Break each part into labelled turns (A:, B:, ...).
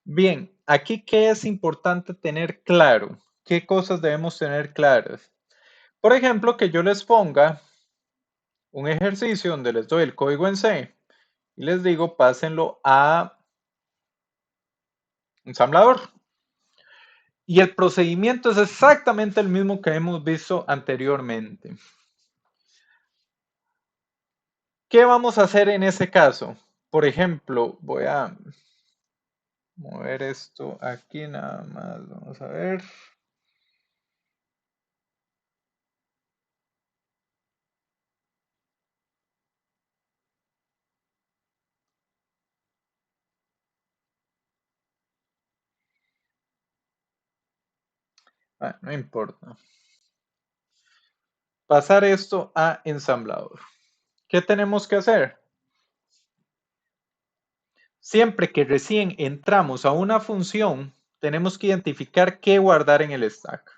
A: Bien, aquí qué es importante tener claro, qué cosas debemos tener claras. Por ejemplo, que yo les ponga un ejercicio donde les doy el código en C y les digo pásenlo a ensamblador. Y el procedimiento es exactamente el mismo que hemos visto anteriormente. ¿Qué vamos a hacer en ese caso? Por ejemplo, voy a mover esto aquí nada más. Vamos a ver. No importa. Pasar esto a ensamblador. ¿Qué tenemos que hacer? Siempre que recién entramos a una función, tenemos que identificar qué guardar en el stack.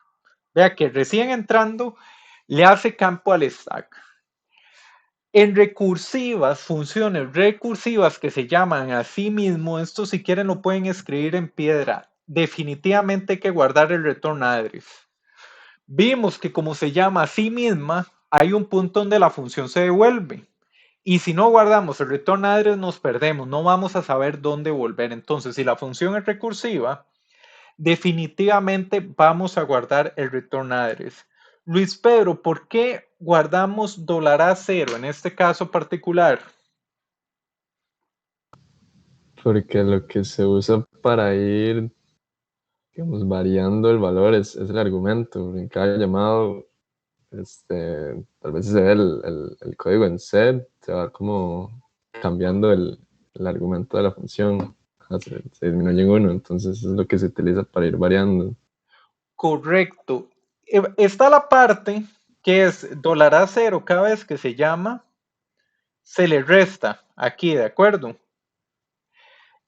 A: Vea que recién entrando le hace campo al stack. En recursivas, funciones recursivas que se llaman a sí mismo, esto si quieren lo pueden escribir en piedra. Definitivamente hay que guardar el return address. Vimos que como se llama a sí misma, hay un punto donde la función se devuelve. Y si no guardamos el return address, nos perdemos, no vamos a saber dónde volver. Entonces, si la función es recursiva, definitivamente vamos a guardar el return address. Luis Pedro, ¿por qué guardamos $A0 en este caso particular?
B: Porque lo que se usa para ir, digamos, variando el valor es el argumento. En cada llamado, tal vez se ve el código en set, se va como cambiando el argumento de la función. Se disminuye en uno, entonces es lo que se utiliza para ir variando.
A: Correcto. Está la parte que es $A0 cada vez que se llama, se le resta aquí, ¿de acuerdo?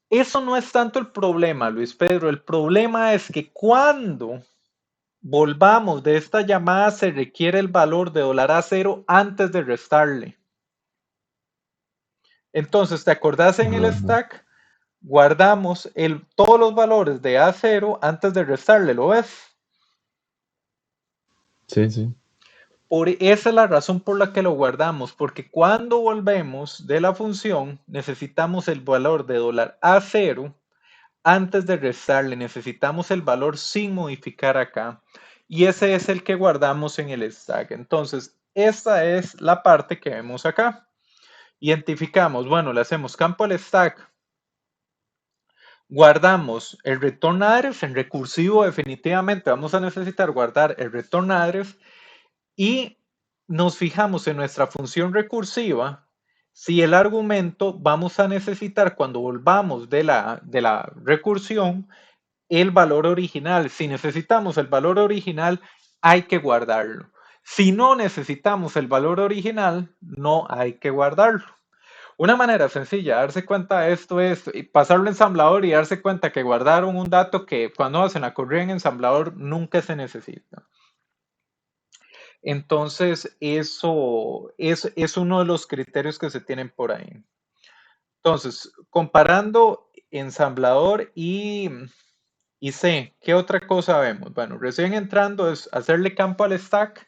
A: Eso no es tanto el problema, Luis Pedro. El problema es que cuando volvamos de esta llamada se requiere el valor de $A0 antes de restarle. Entonces, ¿te acordás en el
B: Ajá.
A: stack? Guardamos todos los valores de A0 antes de restarle, ¿lo ves?
B: Sí, sí.
A: Esa es la razón por la que lo guardamos, porque cuando volvemos de la función necesitamos el valor de $A0 antes de restarle, necesitamos el valor sin modificar acá. Y ese es el que guardamos en el stack. Entonces, esta es la parte que vemos acá. Identificamos, bueno, le hacemos campo al stack. Guardamos el return address en recursivo, definitivamente vamos a necesitar guardar el return address y nos fijamos en nuestra función recursiva si el argumento vamos a necesitar cuando volvamos de la recursión el valor original. Si necesitamos el valor original, hay que guardarlo. Si no necesitamos el valor original, no hay que guardarlo. Una manera sencilla de darse cuenta de esto es pasarlo a ensamblador y darse cuenta que guardaron un dato que cuando hacen la corrida en ensamblador nunca se necesita. Entonces, eso es uno de los criterios que se tienen por ahí. Entonces, comparando ensamblador y C, ¿qué otra cosa vemos? Bueno, recién entrando es hacerle campo al stack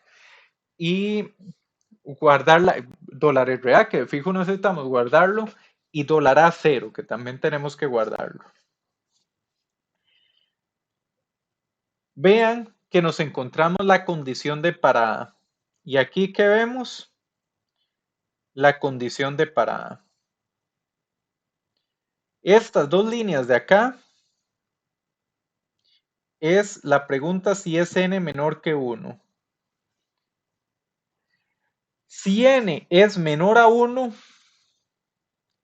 A: y guardar $RA, que de fijo necesitamos guardarlo, y $A0, que también tenemos que guardarlo. Vean que nos encontramos la condición de parada. Y aquí que vemos la condición de parada. Estas dos líneas de acá es la pregunta si es n menor que 1. Si n es menor a 1,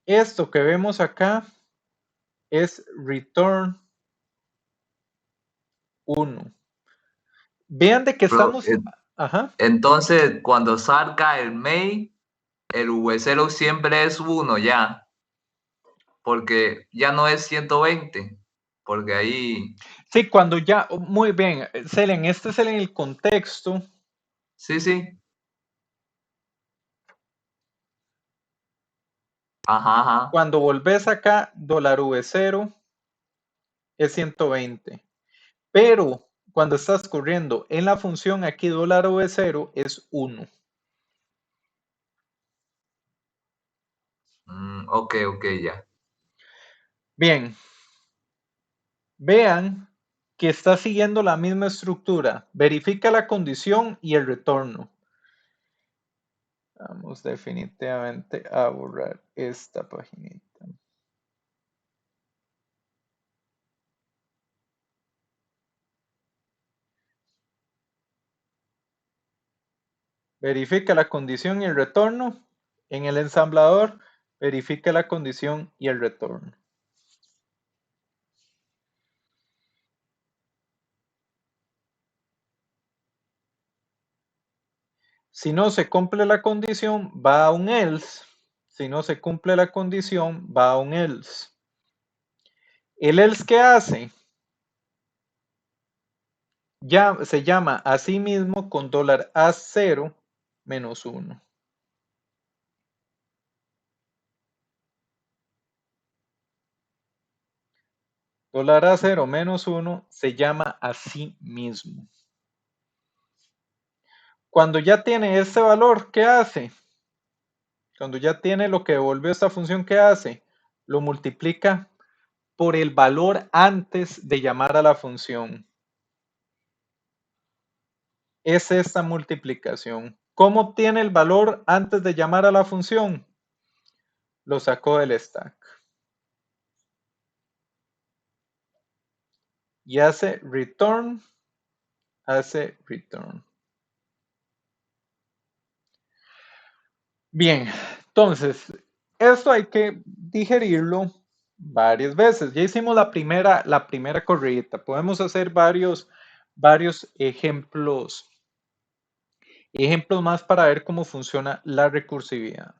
A: esto que vemos acá es return 1. Vean de que
C: Pero,
A: estamos... Ajá.
C: entonces, cuando salga el mail, el V0 siempre es 1 ya, porque ya no es 120, porque ahí,
A: Sí, cuando ya... Muy bien, Selen, este es el contexto.
C: sí, sí, ajá, ajá,
A: Cuando volvés acá, $V0, es 120. Pero cuando estás corriendo en la función aquí $v0 es 1.
C: Ok, ya.
A: Bien. Vean que está siguiendo la misma estructura. Verifica la condición y el retorno. Vamos definitivamente a borrar esta paginita. Verifica la condición y el retorno. En el ensamblador, verifica la condición y el retorno. Si no se cumple la condición, va a un else. Si no se cumple la condición, va a un else. ¿El else qué hace? Ya se llama a sí mismo con $A0 menos 1. $A0 menos 1 se llama a sí mismo. Cuando ya tiene este valor, ¿qué hace? Cuando ya tiene lo que devolvió esta función, ¿qué hace? Lo multiplica por el valor antes de llamar a la función. Es esta multiplicación. ¿Cómo obtiene el valor antes de llamar a la función? Lo sacó del stack. Y hace return. Bien, entonces, esto hay que digerirlo varias veces. Ya hicimos la primera corridita. Podemos hacer varios ejemplos más para ver cómo funciona la recursividad.